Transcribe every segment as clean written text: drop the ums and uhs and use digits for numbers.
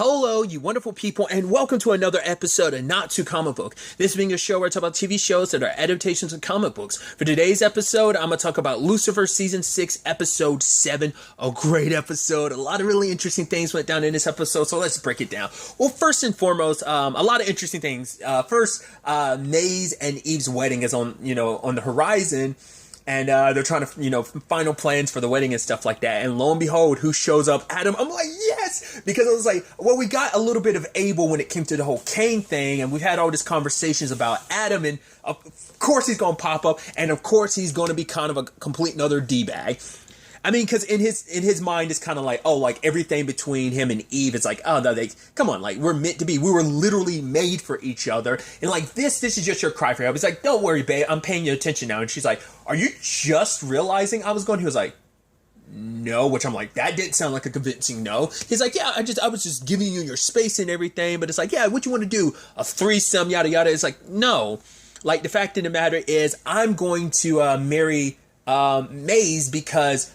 Hello, you wonderful people, and welcome to another episode of Not Too Comic Book. This being a show where I talk about TV shows that are adaptations of comic books. For today's episode, I'm going to talk about Lucifer Season 6, Episode 7. A great episode. A lot of really interesting things went down in this episode, so let's break it down. Well, first and foremost, a lot of interesting things. First, May's and Eve's wedding is on the horizon. And they're trying to, final plans for the wedding and stuff like that. And lo and behold, who shows up? Adam. I'm like, yes! Because I was like, well, we got a little bit of Abel when it came to the whole Cain thing. And we've had all these conversations about Adam. And of course he's going to pop up. And of course he's going to be kind of a complete another D-bag. I mean, because in his mind, it's kind of like, oh, like everything between him and Eve, it's like, oh, no, come on, like we're meant to be. We were literally made for each other. And like this is just your cry for help. He's like, don't worry, babe, I'm paying you attention now. And she's like, are you just realizing I was going? He was like, no, which I'm like, that didn't sound like a convincing no. He's like, yeah, I was just giving you your space and everything. But it's like, yeah, what you want to do? A threesome, yada, yada. It's like, no. Like the fact of the matter is I'm going to marry Maze because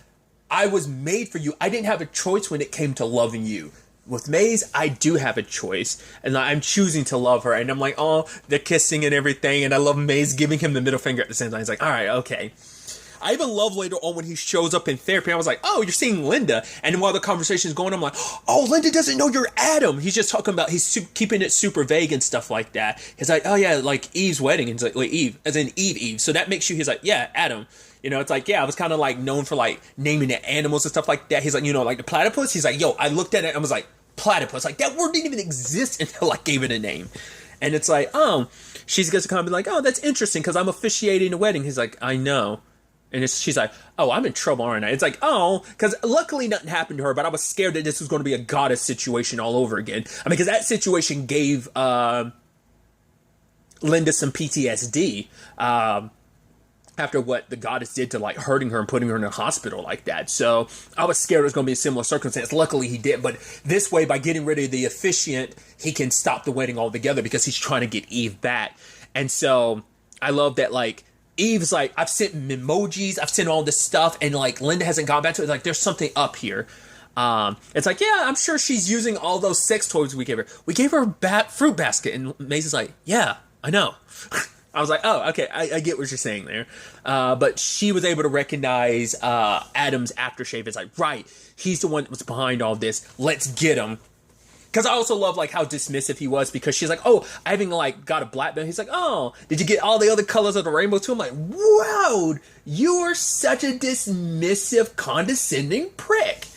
I was made for you. I didn't have a choice when it came to loving you. With Maze, I do have a choice. And I'm choosing to love her. And I'm like, oh, they're kissing and everything. And I love Maze giving him the middle finger at the same time. He's like, all right, okay. I even love later on when he shows up in therapy. I was like, oh, you're seeing Linda. And while the conversation is going, I'm like, oh, Linda doesn't know you're Adam. He's just talking about, keeping it super vague and stuff like that. He's like, oh yeah, like Eve's wedding. And it's like, Eve, as in Eve. So that makes you, he's like, yeah, Adam. It's like, yeah, I was kind of like known for like naming the animals and stuff like that. He's like, like the platypus. He's like, yo, I looked at it and I was like, platypus. Like that word didn't even exist until I gave it a name. And it's like, oh, she's going to come and be like, oh, that's interesting because I'm officiating the wedding. He's like, I know. And she's like, oh, I'm in trouble, aren't I? It's like, oh, because luckily nothing happened to her, but I was scared that this was going to be a goddess situation all over again. I mean, because that situation gave Linda some PTSD. After what the goddess did to like hurting her and putting her in a hospital like that. So I was scared it was going to be a similar circumstance. Luckily he didn't. But this way, by getting rid of the officiant, he can stop the wedding altogether because he's trying to get Eve back. And so I love that like Eve's like, I've sent emojis, I've sent all this stuff, and like Linda hasn't gone back to it. Like there's something up here. It's like, yeah, I'm sure she's using all those sex toys we gave her. We gave her a fruit basket. And Maze is like, yeah, I know. I was like, oh, okay, I get what you're saying there. But she was able to recognize Adam's aftershave. It's like, right, he's the one that was behind all this. Let's get him. Because I also love like how dismissive he was because she's like, oh, I haven't like got a black belt. He's like, oh, did you get all the other colors of the rainbow too? I'm like, wow, you are such a dismissive, condescending prick.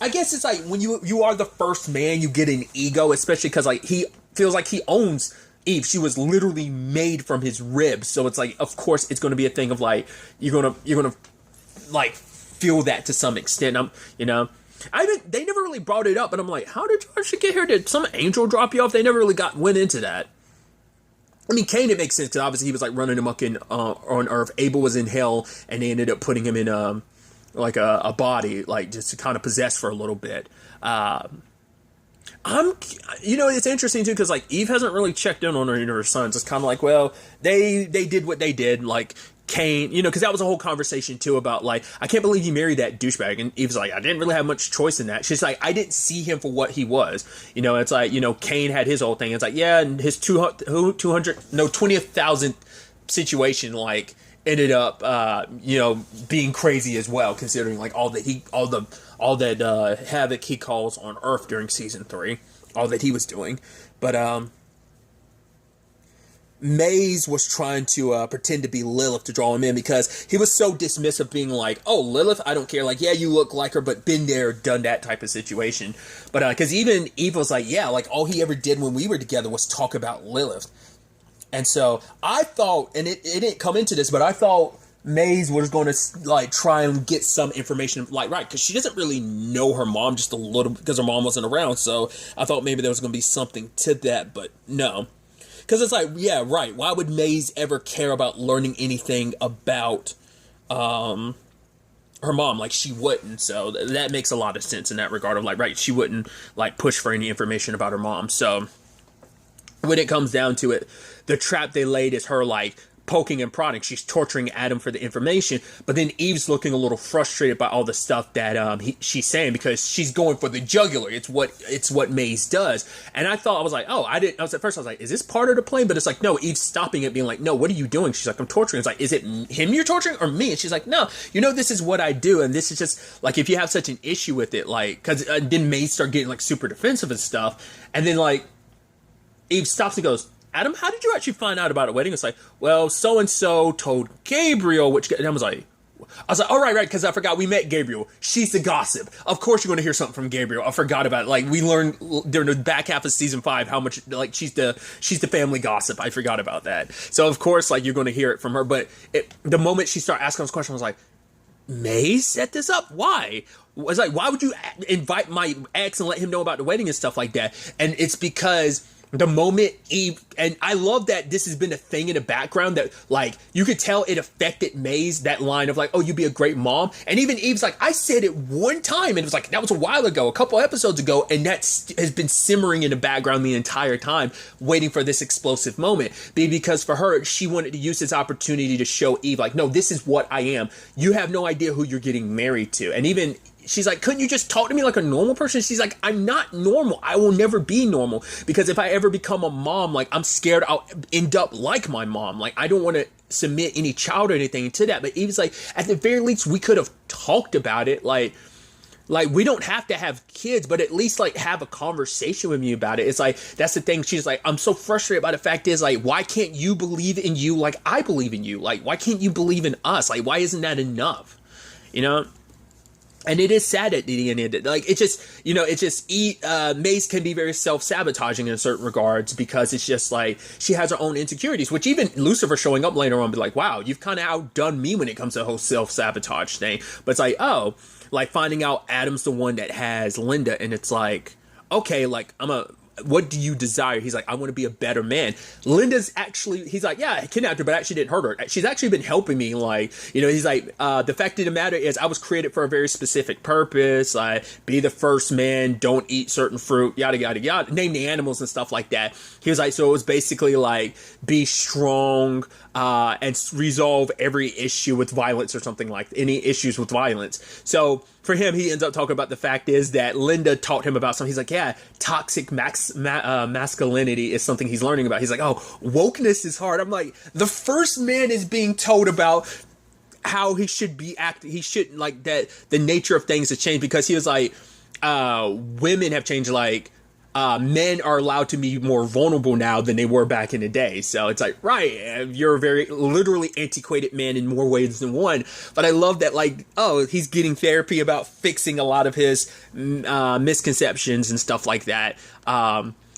I guess it's like when you are the first man, you get an ego, especially because like he feels like he owns Eve. She was literally made from his ribs, so it's like, of course, it's going to be a thing of like you're gonna like feel that to some extent. They never really brought it up, but I'm like, how did you actually get here? Did some angel drop you off? They never really went into that. I mean, Cain, it makes sense because obviously he was like running amok on Earth. Abel was in hell, and they ended up putting him in like a body, like just to kind of possess for a little bit. It's interesting too because like Eve hasn't really checked in on her sons. It's kind of like, well, they did what they did, like Cain, because that was a whole conversation too about like, I can't believe you married that douchebag. And Eve's like, I didn't really have much choice in that. She's like, I didn't see him for what he was. It's like, Cain had his whole thing. It's like, yeah, and his 20,000th situation like ended up being crazy as well, considering like all that havoc he caused on Earth during season 3, all that he was doing. But Maze was trying to pretend to be Lilith to draw him in because he was so dismissive, being like, oh, Lilith, I don't care, like, yeah, you look like her, but been there, done that type of situation. But because even Eve was like, yeah, like all he ever did when we were together was talk about Lilith. And so I thought, and it didn't come into this, but I thought Maze was going to like try and get some information, like, right, because she doesn't really know her mom just a little, because her mom wasn't around. So I thought maybe there was going to be something to that, but no. Because it's like, yeah, right, why would Maze ever care about learning anything about her mom? Like, she wouldn't. So that makes a lot of sense in that regard of like, right, she wouldn't like push for any information about her mom. So when it comes down to it, the trap they laid is her like poking and prodding. She's torturing Adam for the information, but then Eve's looking a little frustrated by all the stuff that she's saying, because she's going for the jugular. It's what Maze does. And I was like, oh, at first I was like, is this part of the plan? But it's like, no, Eve's stopping it, being like, no, what are you doing? She's like, I'm torturing. It's like, is it him you're torturing or me? And she's like, no, this is what I do. And this is just like, if you have such an issue with it, like, because then Maze start getting like super defensive and stuff. And then like Eve stops and goes, Adam, how did you actually find out about a wedding? It's like, well, so-and-so told Gabriel, and I was like, oh, right, because I forgot we met Gabriel. She's the gossip. Of course you're going to hear something from Gabriel. I forgot about it. Like, we learned during the back half of season 5 how much, like, she's the family gossip. I forgot about that. So, of course, like, you're going to hear it from her. But the moment she started asking those questions, I was like, Maze set this up? Why? It's like, why would you invite my ex and let him know about the wedding and stuff like that? And it's because the moment Eve, and I love that this has been a thing in the background that, like, you could tell it affected Maze, that line of like, oh, you'd be a great mom. And even Eve's like, I said it one time, and it was like, that was a while ago, a couple episodes ago, and that has been simmering in the background the entire time, waiting for this explosive moment. Because for her, she wanted to use this opportunity to show Eve, like, no, this is what I am. You have no idea who you're getting married to. And even she's like, couldn't you just talk to me like a normal person? She's like, I'm not normal. I will never be normal, because if I ever become a mom, like, I'm scared I'll end up like my mom. Like, I don't want to submit any child or anything to that. But Eve's like, at the very least, we could have talked about it. Like we don't have to have kids, but at least like have a conversation with me about it. It's like, that's the thing. She's like, I'm so frustrated by the fact is, like, why can't you believe in you like I believe in you? Like, why can't you believe in us? Like, why isn't that enough? You know? And it is sad at the end. Like, it's just, Maze can be very self-sabotaging in certain regards, because it's just like, she has her own insecurities, which even Lucifer showing up later on be like, wow, you've kind of outdone me when it comes to the whole self-sabotage thing. But it's like, oh, like finding out Adam's the one that has Linda, and it's like, okay, like, what do you desire? He's like, I want to be a better man. Linda's actually, he's like, yeah, I kidnapped her, but I actually didn't hurt her. She's actually been helping me. Like, he's like, the fact of the matter is, I was created for a very specific purpose. Like, be the first man, don't eat certain fruit, yada, yada, yada. Name the animals and stuff like that. He was like, so it was basically like, be strong, and resolve every issue with violence, or something like any issues with violence. So for him, he ends up talking about the fact is that Linda taught him about something. He's like, yeah, toxic masculinity is something he's learning about. He's like, oh, wokeness is hard. I'm like, the first man is being told about how he should be acting. He shouldn't, like, that the nature of things has changed, because he was like, women have changed, like, men are allowed to be more vulnerable now than they were back in the day. So it's like, right, you're a very literally antiquated man in more ways than one. But I love that, like, oh, he's getting therapy about fixing a lot of his misconceptions and stuff like that.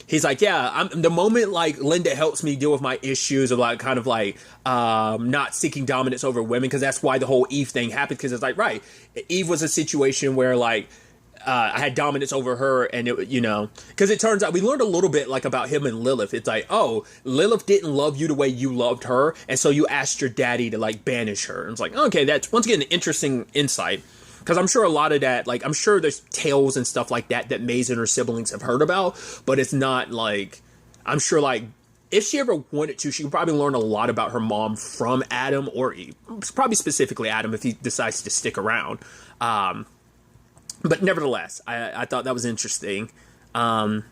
He's like, yeah, the moment like Linda helps me deal with my issues of like kind of like not seeking dominance over women, because that's why the whole Eve thing happened. Because it's like, right, Eve was a situation where like, I had dominance over her, and it, because it turns out we learned a little bit like about him and Lilith. It's like, oh, Lilith didn't love you the way you loved her, and so you asked your daddy to like banish her. And it's like, okay, that's once again an interesting insight, because I'm sure a lot of that, like, I'm sure there's tales and stuff like that Maze and her siblings have heard about, but it's not like, I'm sure like, if she ever wanted to, she could probably learn a lot about her mom from Adam, or Eve, probably specifically Adam if he decides to stick around. But nevertheless, I thought that was interesting. But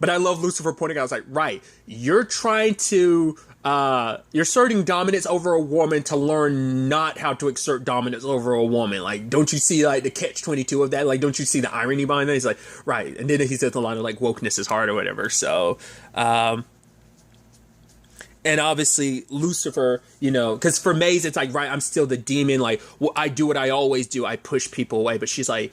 I love Lucifer pointing out, I was like, right, you're trying to, you're asserting dominance over a woman to learn not how to exert dominance over a woman. Like, don't you see, like, the catch-22 of that? Like, don't you see the irony behind that? He's like, right. And then he says the line of, like, wokeness is hard or whatever. So, and obviously Lucifer, because for Maze, it's like, right, I'm still the demon. Like, well, I do what I always do. I push people away. But he's like,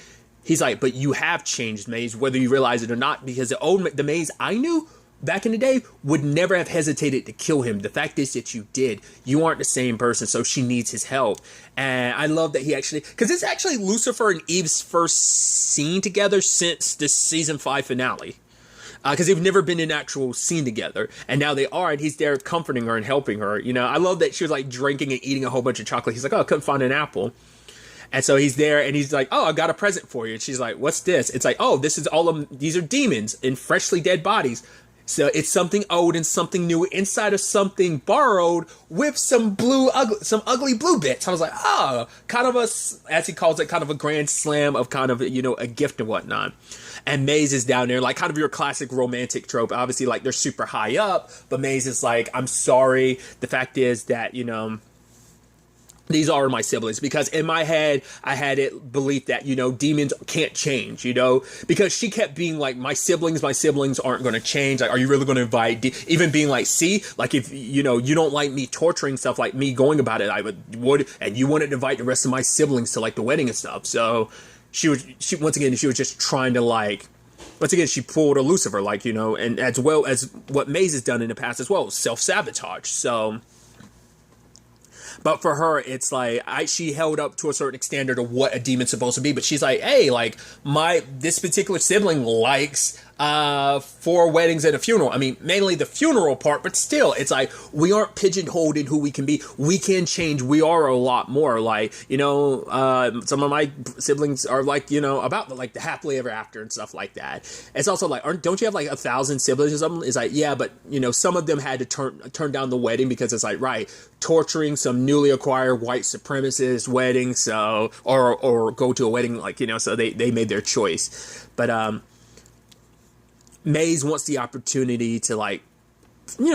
but you have changed, Maze, whether you realize it or not, because the Maze I knew back in the day would never have hesitated to kill him. The fact is that you did. You aren't the same person, so she needs his help. And I love that he actually, because it's actually Lucifer and Eve's first scene together since the season 5 finale. Because they've never been in an actual scene together, and now they are, and he's there comforting her and helping her. I love that she was like drinking and eating a whole bunch of chocolate. He's like, oh, I couldn't find an apple. And so he's there, and he's like, oh, I got a present for you. And she's like, what's this? It's like, oh, these are demons in freshly dead bodies. So it's something old and something new inside of something borrowed with some ugly blue bits. I was like, oh, kind of as he calls it, kind of a grand slam of kind of, a gift and whatnot. And Maze is down there, like kind of your classic romantic trope. Obviously, like they're super high up, but Maze is like, I'm sorry. The fact is that, these are my siblings, because in my head, I had it belief that, demons can't change, because she kept being like, my siblings aren't going to change. Like, are you really going to invite, even being like, see, like if, you don't like me torturing stuff, like me going about it, I would, and you wanted to invite the rest of my siblings to like the wedding and stuff. So she was just trying to like, once again, she pulled a Lucifer, like, and as well as what Maze has done in the past as well, self-sabotage. So, but for her, it's like, she held up to a certain standard of what a demon's supposed to be. But she's like, hey, like, this particular sibling likes 4 weddings and a funeral. I mean, mainly the funeral part, but still, it's like, we aren't pigeonholed in who we can be. We can change. We are a lot more. Like, some of my siblings are like, about like the happily ever after and stuff like that. It's also like, don't you have like 1,000 siblings or something? It's like, yeah, but some of them had to turn down the wedding because it's like, right, torturing some newly acquired white supremacist wedding, so or go to a wedding, like, so they made their choice. But Maze wants the opportunity to like,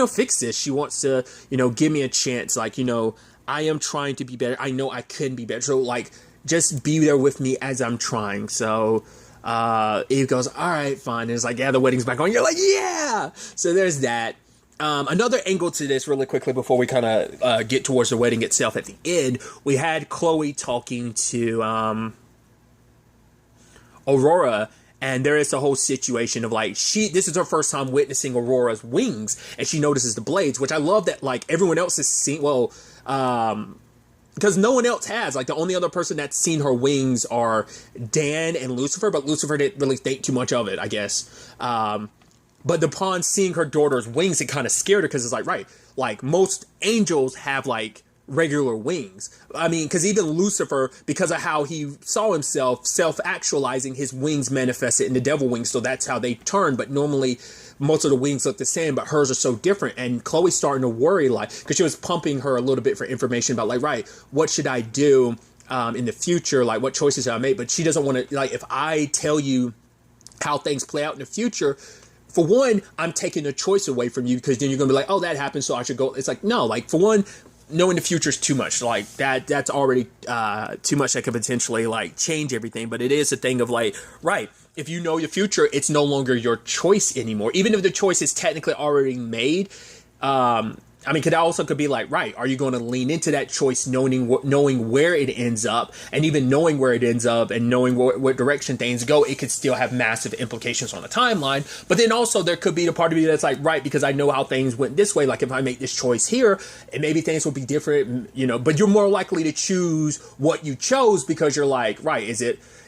fix this. She wants to, give me a chance. Like, I am trying to be better. I know I can be better. So like, just be there with me as I'm trying. So Eve goes, all right, fine. And it's like, yeah, the wedding's back on. You're like, yeah. So there's that. Another angle to this really quickly before we kind of get towards the wedding itself at the end, we had Chloe talking to Aurora, and there is a whole situation of like, this is her first time witnessing Aurora's wings, and she notices the blades, which I love that like everyone else has seen, because no one else has. Like, the only other person that's seen her wings are Dan and Lucifer, but Lucifer didn't really think too much of it, I guess. But upon seeing her daughter's wings, it kind of scared her, because it's like, right, like most angels have like regular wings. I mean, because even Lucifer, because of how he saw himself self-actualizing, his wings manifested in the devil wings, so that's how they turn. But normally most of the wings look the same, but hers are so different. And Chloe's starting to worry, like, because she was pumping her a little bit for information about like, right, what should I do in the future? Like, what choices should I make? But she doesn't want to, like, if I tell you how things play out in the future, for one, I'm taking a choice away from you, because then you're going to be like, oh, that happened, so I should go. It's like, no, like, for one, knowing the future is too much. Like, that's already too much that could potentially like change everything. But it is a thing of like, right, if you know your future, it's no longer your choice anymore. Even if the choice is technically already made, I mean, could be like, right, are you going to lean into that choice knowing where it ends up, and even knowing where it ends up and knowing what direction things go, it could still have massive implications on the timeline. But then also there could be the part of you that's like, right, because I know how things went this way, like if I make this choice here, and maybe things will be different, but you're more likely to choose what you chose because you're like, right,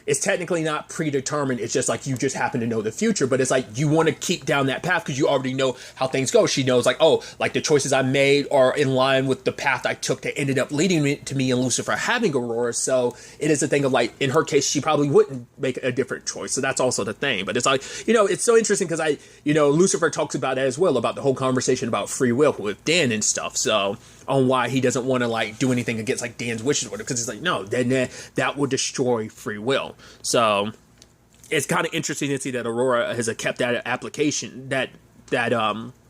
it's technically not predetermined. It's just like you just happen to know the future, but it's like you want to keep down that path because you already know how things go. She knows like, oh, like the choices I made are in line with the path I took that ended up leading to me and Lucifer having Aurora. So it is a thing of like, in her case, she probably wouldn't make a different choice. So that's also the thing. But it's like, it's so interesting because Lucifer talks about it as well, about the whole conversation about free will with Dan and stuff. So on why he doesn't want to like do anything against like Dan's wishes, because it's like, no, then that will destroy free will. So it's kind of interesting to see that Aurora has kept that application, that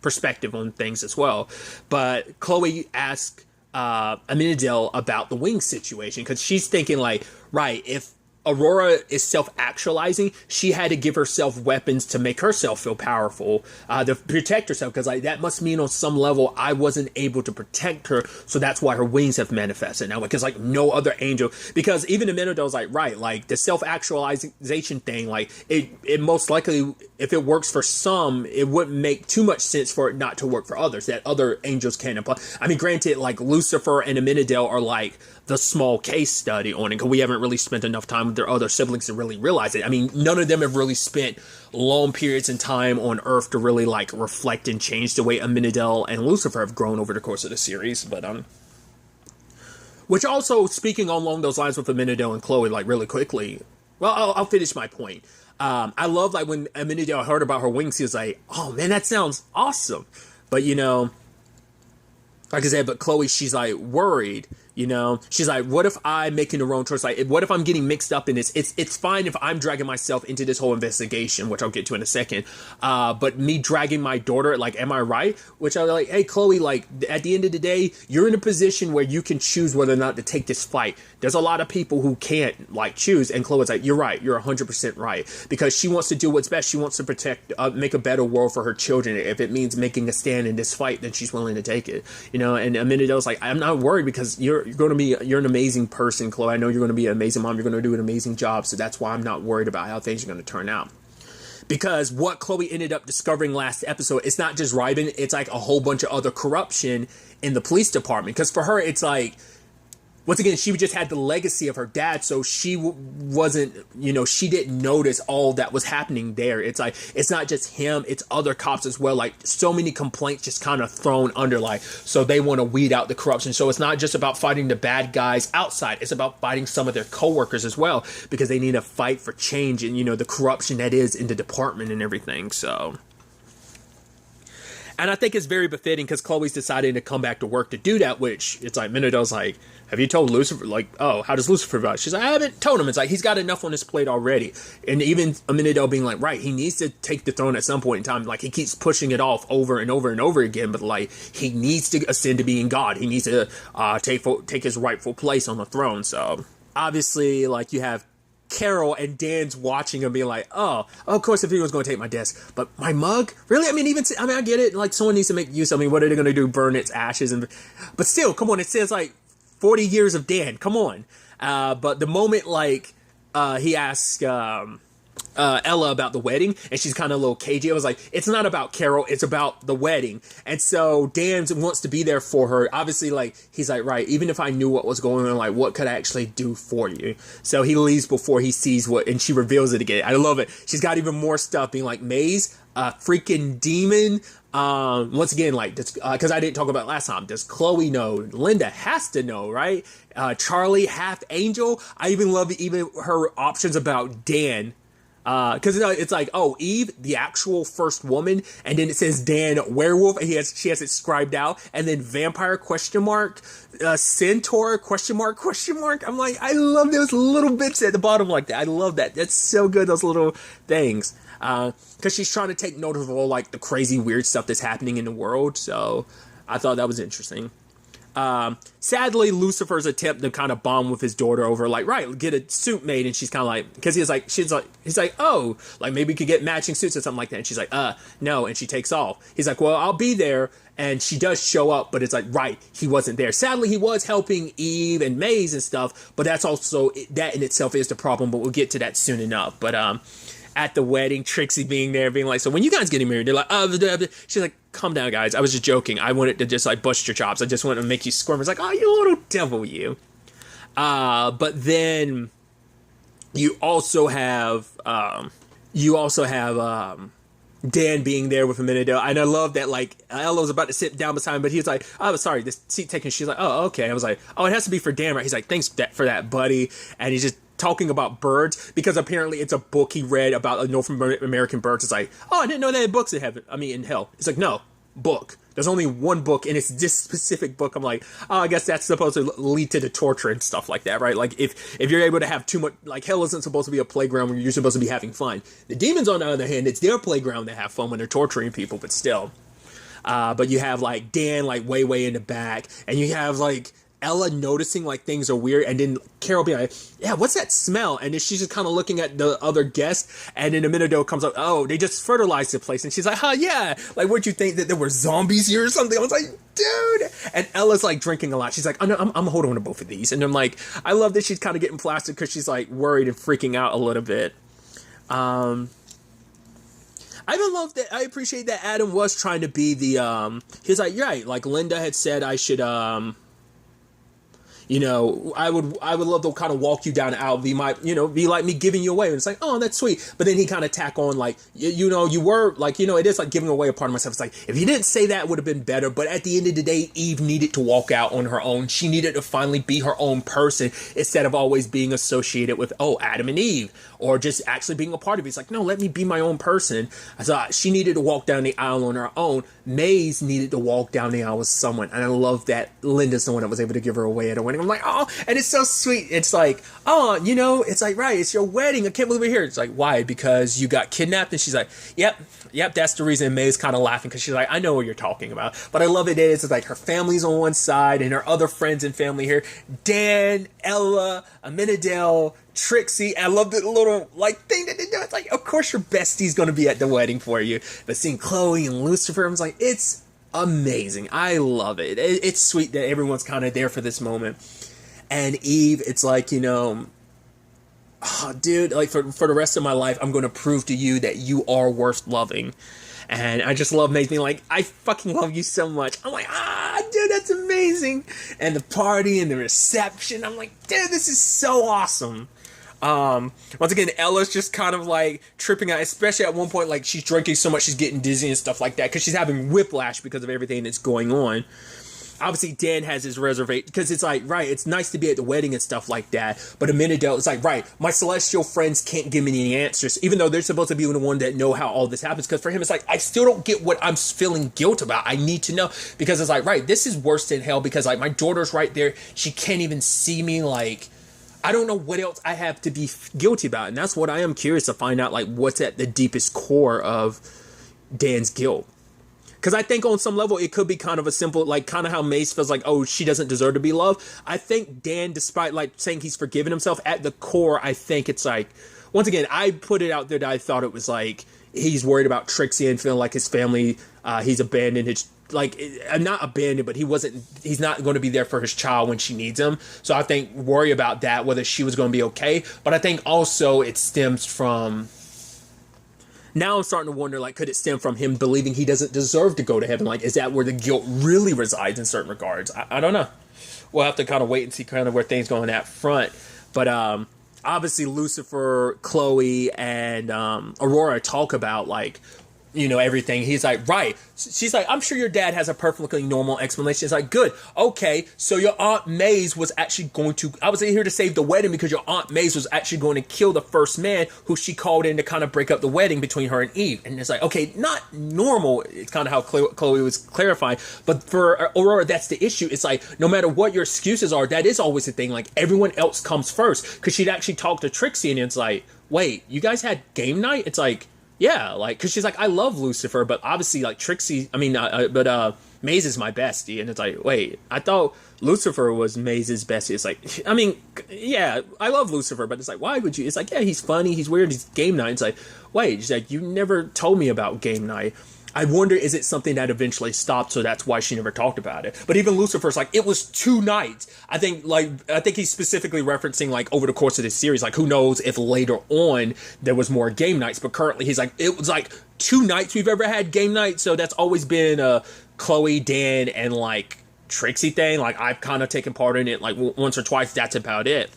perspective on things as well. But Chloe asked Aminadel about the wing situation, because she's thinking like, right, if Aurora is self-actualizing, she had to give herself weapons to make herself feel powerful, to protect herself, because like that must mean on some level I wasn't able to protect her, so that's why her wings have manifested now, because like no other angel, because even Aminadel like, right, like the self-actualization thing, like it most likely, if it works for some, it wouldn't make too much sense for it not to work for others, that other angels can apply. I mean, granted, like Lucifer and Aminadel are like the small case study on it, because we haven't really spent enough time with their other siblings to really realize it. I mean, none of them have really spent long periods in time on Earth to really like reflect and change the way Aminadel and Lucifer have grown over the course of the series. But which also, speaking along those lines with Aminadel and Chloe, like really quickly, well, I'll finish my point. I love like when Amenadiel heard about her wings, he was like, "Oh man, that sounds awesome." But you know, like I said, but Chloe, she's like worried. You know, she's like, what if I'm making the wrong choice? Like, what if I'm getting mixed up in this? It's fine if I'm dragging myself into this whole investigation, which I'll get to in a second. But me dragging my daughter, like, am I right? Which I was like, hey, Chloe, like, at the end of the day, you're in a position where you can choose whether or not to take this fight. There's a lot of people who can't, like, choose. And Chloe's like, you're right. You're 100% right. Because she wants to do what's best. She wants to protect, make a better world for her children. If it means making a stand in this fight, then she's willing to take it. You know, and Amenadiel's like, I'm not worried because you're an amazing person, Chloe. I know you're going to be an amazing mom. You're going to do an amazing job. So that's why I'm not worried about how things are going to turn out. Because what Chloe ended up discovering last episode, it's not just Ryben. It's like a whole bunch of other corruption in the police department. Because for her, it's like, once again, she just had the legacy of her dad, so she wasn't, you know, she didn't notice all that was happening there. It's like, it's not just him, it's other cops as well. Like, so many complaints just kind of thrown under, like, so they want to weed out the corruption. So it's not just about fighting the bad guys outside, it's about fighting some of their coworkers as well, because they need to fight for change and, you know, the corruption that is in the department and everything, so... And I think it's very befitting because Chloe's deciding to come back to work to do that, which it's like, Amenadiel's like, have you told Lucifer? Like, oh, how does Lucifer feel? She's like, I haven't told him. It's like, he's got enough on his plate already. And even Amenadiel being like, right, he needs to take the throne at some point in time. Like, he keeps pushing it off over and over and over again, but like, he needs to ascend to being God. He needs to take his rightful place on the throne. So obviously, like, you have Carol and Dan's watching him being like, oh, of course if he was going to take my desk, but my mug? Really? I mean, I get it. Like, someone needs to make use of me. What are they going to do? Burn its ashes? But still, come on. It says like 40 years of Dan. Come on. But the moment like he asks Ella about the wedding, and she's kind of a little cagey. I was like, it's not about Carol, it's about the wedding. And so Dan wants to be there for her. Obviously, like, he's like, right, even if I knew what was going on, like, what could I actually do for you? So he leaves before he sees what, and she reveals it again. I love it. She's got even more stuff being like, Maze, freaking demon. Once again, like, because I didn't talk about it last time, does Chloe know? Linda has to know, right? Charlie, half angel. I even love even her options about Dan. Because it's like, oh, Eve, the actual first woman, and then it says Dan, werewolf, and she has it scribed out, and then vampire, question mark, centaur, question mark. I'm like, I love those little bits at the bottom like that. I love that. That's so good, those little things. Because she's trying to take note of all, like, the crazy, weird stuff that's happening in the world, so I thought that was interesting. Sadly, Lucifer's attempt to kind of bond with his daughter over, like, right, get a suit made, and she's kind of like, because he's like, oh, like, maybe we could get matching suits or something like that, and she's like, no, and she takes off. He's like, well, I'll be there, and she does show up, but it's like, right, he wasn't there. Sadly, he was helping Eve and Maze and stuff, but that's also, that in itself is the problem, but we'll get to that soon enough. But, at the wedding, Trixie being there, being like, so when you guys getting married? They're like, she's like, calm down, guys. I was just joking. I wanted to just, like, bust your chops. I just wanted to make you squirm. It's like, oh, you little devil, you. But then you also have Dan being there with Amenadiel. And I love that, like, Ella was about to sit down beside him, but he was like, oh, sorry, this seat taken. She's like, oh, okay. I was like, oh, it has to be for Dan, right? He's like, thanks for that, buddy. And he's just talking about birds, because apparently it's a book he read about a North American birds. It's like, oh, I didn't know they had books in heaven. I mean, in hell. It's like, no, book. There's only one book, and it's this specific book. I'm like, oh, I guess that's supposed to lead to the torture and stuff like that, right? Like, if you're able to have too much, like, hell isn't supposed to be a playground where you're supposed to be having fun. The demons, on the other hand, it's their playground to have fun when they're torturing people, but still. But you have, like, Dan, like, way in the back, and you have, like, Ella noticing, like, things are weird, and then Carol being like, yeah, what's that smell? And then she's just kind of looking at the other guests, and then a minute ago comes up, oh, they just fertilized the place. And she's like, yeah, like, what'd you think, that there were zombies here or something? I was like, dude. And Ella's, like, drinking a lot. She's like, oh, no, I'm holding on to both of these. And I'm like, I love that she's kind of getting flaccid because she's, like, worried and freaking out a little bit. I even love that. I appreciate that Adam was trying to be the, he was like, you're right, like, Linda had said I should, you know, I would love to kind of walk you down the aisle, be like me giving you away. And it's like, oh, that's sweet. But then he kind of tack on like, you know, you were like, you know, it is like giving away a part of myself. It's like, if you didn't say that, it would have been better. But at the end of the day, Eve needed to walk out on her own. She needed to finally be her own person instead of always being associated with, oh, Adam and Eve, or just actually being a part of it. It's like, no, let me be my own person. I thought she needed to walk down the aisle on her own. Maze needed to walk down the aisle with someone. And I love that Linda's the one that was able to give her away at her wedding. I'm like, oh, and it's so sweet. It's like, oh, you know, it's like, right, it's your wedding. I can't believe we're here. It's like, why? Because you got kidnapped? And she's like, yep, that's the reason. May's kind of laughing because she's like, I know what you're talking about. But I love it. It's like her family's on one side and her other friends and family here. Dan, Ella, Amenadel, Trixie. I love the little like thing that they do. It's like, of course your bestie's going to be at the wedding for you. But seeing Chloe and Lucifer, I was like, it's amazing. I love it. It's sweet that everyone's kind of there for this moment. And Eve, it's like, you know, oh, dude, like for the rest of my life, I'm going to prove to you that you are worth loving. And I just love Maze being like, I fucking love you so much. I'm like, dude, that's amazing. And the party and the reception, I'm like, dude, this is so awesome. Once again, Ella's just kind of like tripping out, especially at one point, like she's drinking so much she's getting dizzy and stuff like that because she's having whiplash because of everything that's going on. Obviously, Dan has his reservation because it's like, right, it's nice to be at the wedding and stuff like that. But Amenadel, it's like, right, my celestial friends can't give me any answers, even though they're supposed to be the one that know how all this happens. Because for him, it's like, I still don't get what I'm feeling guilt about. I need to know because it's like, right, this is worse than hell because like my daughter's right there. She can't even see me. Like, I don't know what else I have to be guilty about. And that's what I am curious to find out, like, what's at the deepest core of Dan's guilt. Because I think on some level, it could be kind of a simple, like kind of how Mace feels like, oh, she doesn't deserve to be loved. I think Dan, despite like saying he's forgiven himself, at the core, I think it's like, once again, I put it out there that I thought it was like, he's worried about Trixie and feeling like his family, he's abandoned his, like, not abandoned, but he's not going to be there for his child when she needs him. So I think worry about that, whether she was going to be okay. But I think also it stems from, now I'm starting to wonder, like, could it stem from him believing he doesn't deserve to go to heaven? Like, is that where the guilt really resides in certain regards? I don't know. We'll have to kind of wait and see kind of where things go on that front. But obviously Lucifer, Chloe, and Aurora talk about, like, you know, everything. He's like, right. She's like, I'm sure your dad has a perfectly normal explanation. It's like, good. Okay. So your Aunt Maze was actually going to, I was here to save the wedding because your Aunt Maze was actually going to kill the first man who she called in to kind of break up the wedding between her and Eve. And it's like, okay, not normal. It's kind of how Chloe was clarifying. But for Aurora, that's the issue. It's like, no matter what your excuses are, that is always the thing. Like, everyone else comes first. Because she'd actually talked to Trixie and it's like, wait, you guys had game night? It's like, yeah, like, because she's like, I love Lucifer, but obviously, like, Trixie, Maze is my bestie. And it's like, wait, I thought Lucifer was Maze's bestie. It's like, I mean, yeah, I love Lucifer, but it's like, why would you? It's like, yeah, he's funny, he's weird, he's game night. It's like, wait, she's like, you never told me about game night. I wonder, is it something that eventually stopped, so that's why she never talked about it? But even Lucifer's like, it was 2 nights. I think he's specifically referencing, like, over the course of this series, like, who knows if later on there was more game nights, but currently he's like, it was like 2 nights we've ever had game night, so that's always been Chloe, Dan, and, like, Trixie thing. Like, I've kind of taken part in it, like, once or twice, that's about it.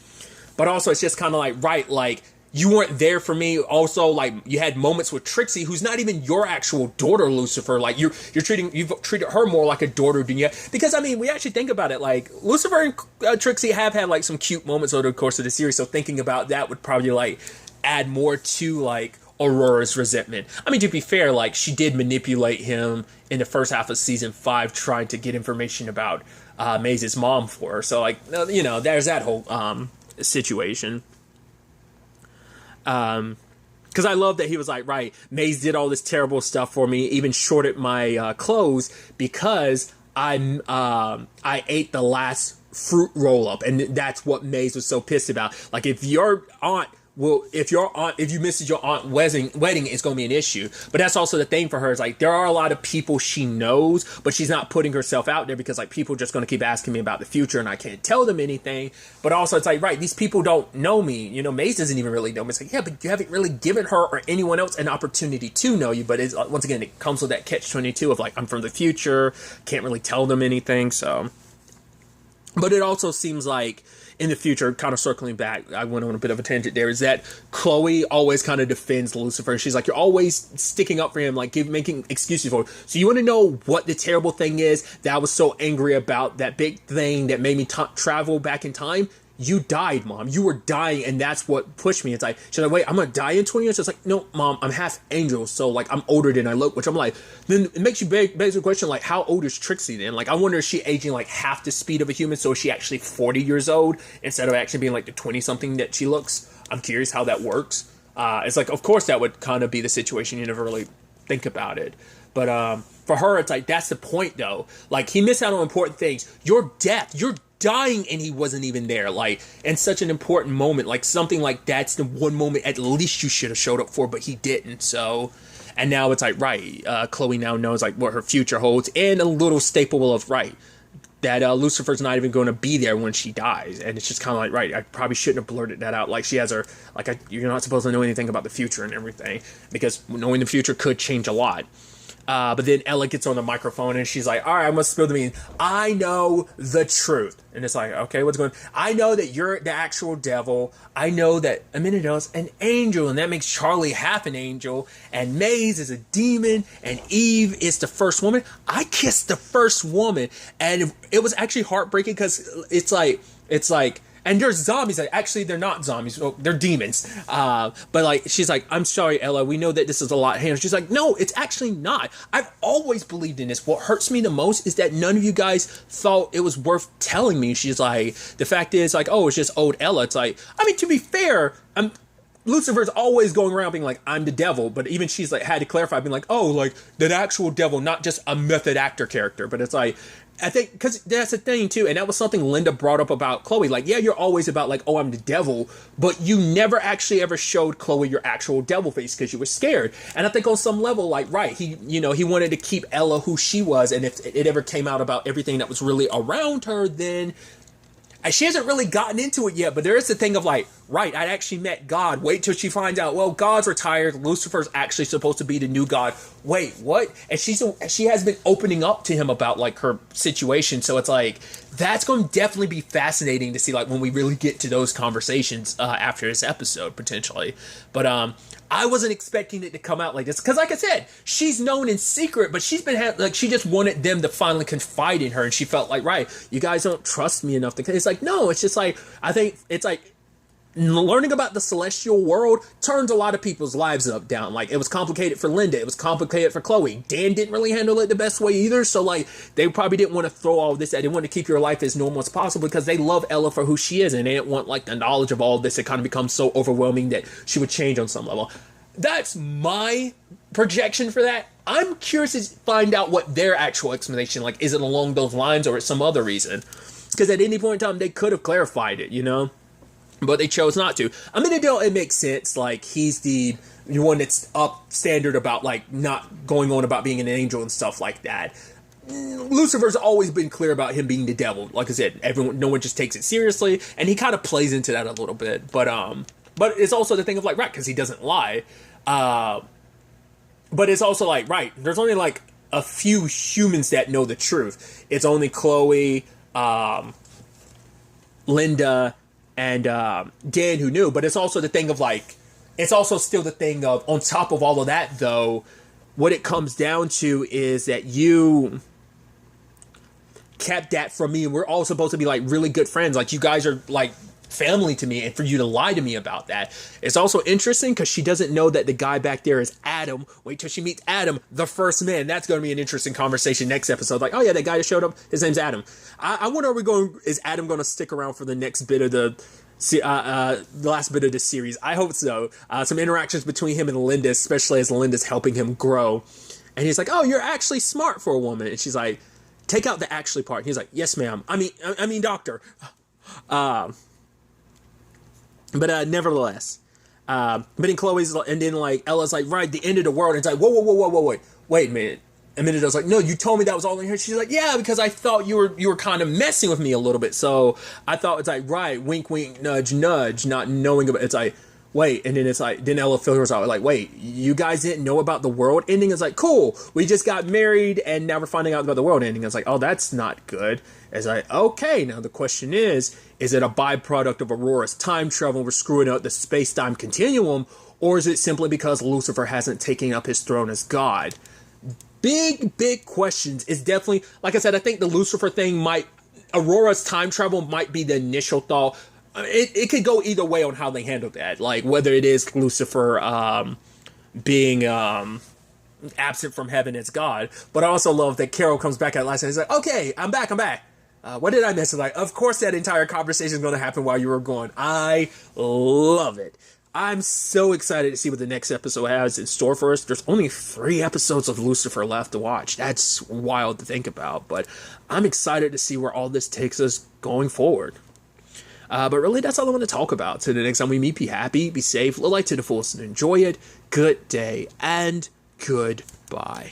But also, it's just kind of like, right, like, you weren't there for me. Also, like, you had moments with Trixie, who's not even your actual daughter, Lucifer. Like, you've treated her more like a daughter than you. Because, I mean, we actually think about it. Like, Lucifer and Trixie have had, like, some cute moments over the course of the series. So thinking about that would probably, like, add more to, like, Aurora's resentment. I mean, to be fair, like, she did manipulate him in the first half of season 5, trying to get information about Maze's mom for her. So, like, you know, there's that whole situation. Because I love that he was like, right, Maze did all this terrible stuff for me, even shorted my clothes because I ate the last fruit roll up, and that's what Maze was so pissed about. Like, if your aunt if you missed your aunt wedding, it's going to be an issue. But that's also the thing for her, is like, there are a lot of people she knows, but she's not putting herself out there because, like, people are just going to keep asking me about the future and I can't tell them anything. But also it's like, right, these people don't know me. You know, Maze doesn't even really know me. It's like, yeah, but you haven't really given her or anyone else an opportunity to know you. But it's, once again, it comes with that catch-22 of, like, I'm from the future, can't really tell them anything. So But it also seems like in the future, kind of circling back, I went on a bit of a tangent there, is that Chloe always kind of defends Lucifer. She's like, you're always sticking up for him, like making excuses for him. So you want to know what the terrible thing is that I was so angry about, that big thing that made me travel back in time? You died, Mom. You were dying, and that's what pushed me. It's like, she's like, wait, I'm gonna die in 20 years? It's like, no, Mom, I'm half angel, so like I'm older than I look. Which I'm like, then it makes you beg the question, like, how old is Trixie then? Like, I wonder if she aging like half the speed of a human, so is she actually 40 years old instead of actually being like the 20 something that she looks? I'm curious how that works. It's like, of course that would kind of be the situation. You never really think about it, but for her, it's like, that's the point though. Like, he missed out on important things. Your death, you're dying, and he wasn't even there, like, in such an important moment, like something like that's the one moment at least you should have showed up for, but he didn't. So, and now it's like, right, Chloe now knows like what her future holds, and a little staple of, right, that Lucifer's not even going to be there when she dies, and it's just kind of like, right, I probably shouldn't have blurted that out. Like, she has her, like, you're not supposed to know anything about the future and everything, because knowing the future could change a lot. But then Ella gets on the microphone and she's like, all right, I must spill the beans. I know the truth. And it's like, okay, what's going on? I know that you're the actual devil. I know that Amenadel's an angel, and that makes Charlie half an angel. And Maze is a demon, and Eve is the first woman. I kissed the first woman. And it was actually heartbreaking, because it's like, and there's zombies. Like, actually, they're not zombies. Well, they're demons. But like, she's like, I'm sorry, Ella. We know that this is a lot. And she's like, no, it's actually not. I've always believed in this. What hurts me the most is that none of you guys thought it was worth telling me. She's like, the fact is, like, oh, it's just old Ella. It's like, I mean, to be fair, Lucifer's always going around being like, I'm the devil, but even she's like, had to clarify, being like, oh, like, the actual devil, not just a method actor character. But it's like, I think, because that's the thing too, and that was something Linda brought up about Chloe. Like, yeah, you're always about like, oh, I'm the devil, but you never actually ever showed Chloe your actual devil face because you were scared. And I think on some level, like, right, he wanted to keep Ella who she was, and if it ever came out about everything that was really around her, then she hasn't really gotten into it yet, but there is the thing of like, right, I actually met God. Wait till she finds out, well, God's retired. Lucifer's actually supposed to be the new God. Wait, what? And she has been opening up to him about like her situation. So it's like, that's going to definitely be fascinating to see, like, when we really get to those conversations after this episode, potentially. But I wasn't expecting it to come out like this, because like I said, she's known in secret, but she's been like, she just wanted them to finally confide in her, and she felt like, right, you guys don't trust me enough to. It's like, no, it's just like, I think it's like, learning about the celestial world turns a lot of people's lives up down. Like, it was complicated for Linda, it was complicated for Chloe. Dan didn't really handle it the best way either, so like, they probably didn't want to throw all this at. They wanted to keep your life as normal as possible because they love Ella for who she is, and they didn't want like the knowledge of all this to kind of become so overwhelming that she would change on some level. That's my projection for that. I'm curious to find out what their actual explanation, like, is it along those lines or it's some other reason? Because at any point in time, they could have clarified it, you know? But they chose not to. I mean, it makes sense. Like, he's the one that's up standard about, like, not going on about being an angel and stuff like that. Lucifer's always been clear about him being the devil. Like I said, no one just takes it seriously, and he kind of plays into that a little bit. But it's also the thing of, like, right, because he doesn't lie. But it's also like, right, there's only like a few humans that know the truth. It's only Chloe, Linda, and Dan who knew. But it's also the thing of like, it's also still the thing of, on top of all of that though, what it comes down to is that you kept that from me, and we're all supposed to be like really good friends. Like, you guys are like family to me, and for you to lie to me about that. It's also interesting because she doesn't know that the guy back there is Adam. Wait till she meets Adam, the first man. That's going to be an interesting conversation next episode. Like, oh yeah, that guy that showed up, his name's Adam. I wonder, is Adam going to stick around for the next bit of the last bit of the series? I hope so. Some interactions between him and Linda, especially as Linda's helping him grow. And he's like, oh, you're actually smart for a woman. And she's like, take out the actually part. And he's like, yes, ma'am. I mean, doctor. But nevertheless, but then Chloe's, and then like Ella's like, right, the end of the world. And it's like, whoa, wait a minute. And then it was like, no, you told me that was all in here. She's like, yeah, because I thought you were kind of messing with me a little bit. So I thought, it's like, right, wink, wink, nudge, nudge, not knowing about. It's like, wait, and then it's like, then Ella figures out, like, wait, you guys didn't know about the world ending? It's like, cool, we just got married, and now we're finding out about the world ending. It's like, oh, that's not good. It's like, okay, now the question is it a byproduct of Aurora's time travel, we're screwing up the space-time continuum, or is it simply because Lucifer hasn't taken up his throne as God? Big questions. It's definitely, like I said, I think the Lucifer thing Aurora's time travel might be the initial thought. It could go either way on how they handle that. Like, whether it is Lucifer being absent from heaven as God. But I also love that Carol comes back at last and he's like, okay, I'm back. What did I miss? It's like, of course that entire conversation is going to happen while you were gone. I love it. I'm so excited to see what the next episode has in store for us. There's only 3 episodes of Lucifer left to watch. That's wild to think about. But I'm excited to see where all this takes us going forward. But really, that's all I want to talk about. So the next time we meet, be happy, be safe, live life to the fullest, and enjoy it. Good day, and goodbye.